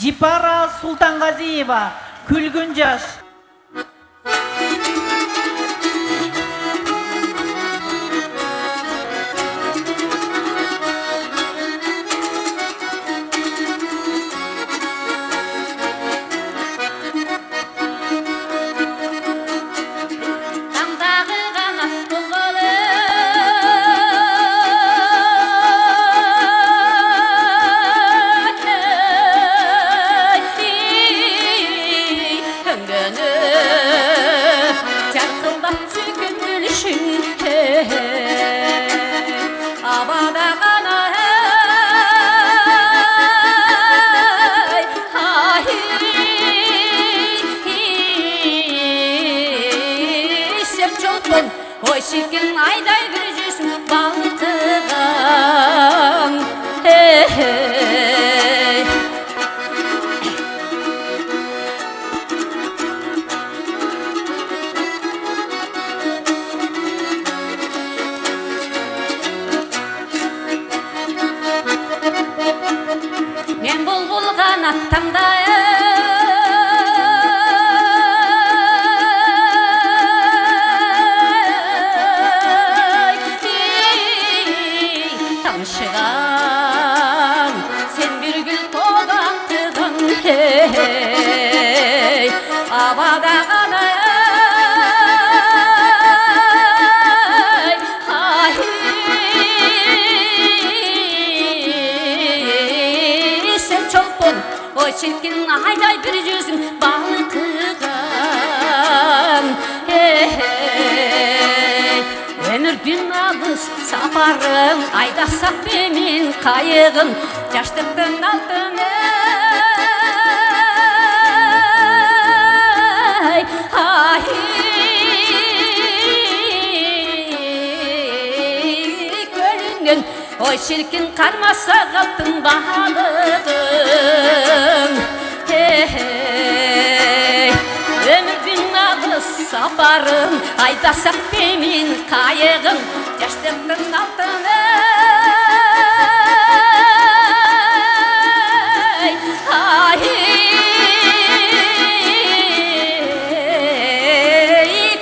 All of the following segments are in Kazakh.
Жипара Султанғазиева, күлгін жаш. Ой, шіркін айдай бір жүзін балтыған. Мен бұлбұлған аттамдай тамшыған, сен бір гүл толақтыдың, абадаған сен чолпон, ой шіркін айдай бір жүзің балқыған. Өмірдің алыс сапарың, айдасақ демен қайығын, жаштықтың алтыны. Көлінен, ой шіркін қармаса қалтын балығын. Өмірдің алыс сапарын, айдасақ демен қайығын, жаштықтың алтыны.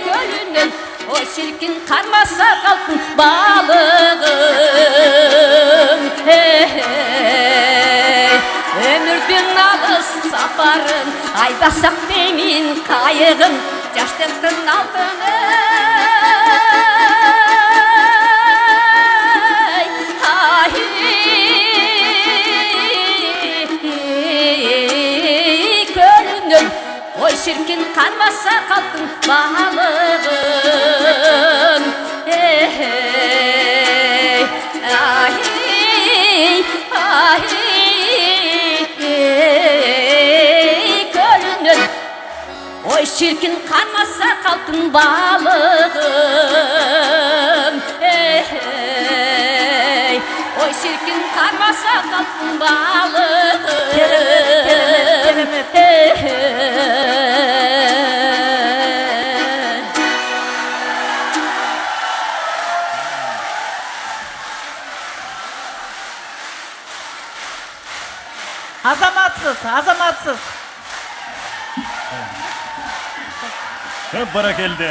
Көлінен, ой шіркін қармаса қалтын балығын. Өмірдің алыс сапарын, айдасақ демен қайығын, жаштықтың алтыны. Көлінен, ой шіркін қармаса қалтын балығын. Көлінен, ой шіркін қармаса қалтын балығын. Ой шіркін қармаса қалтын балығын. Азаматсыз, азаматсыз. Көп бара келді.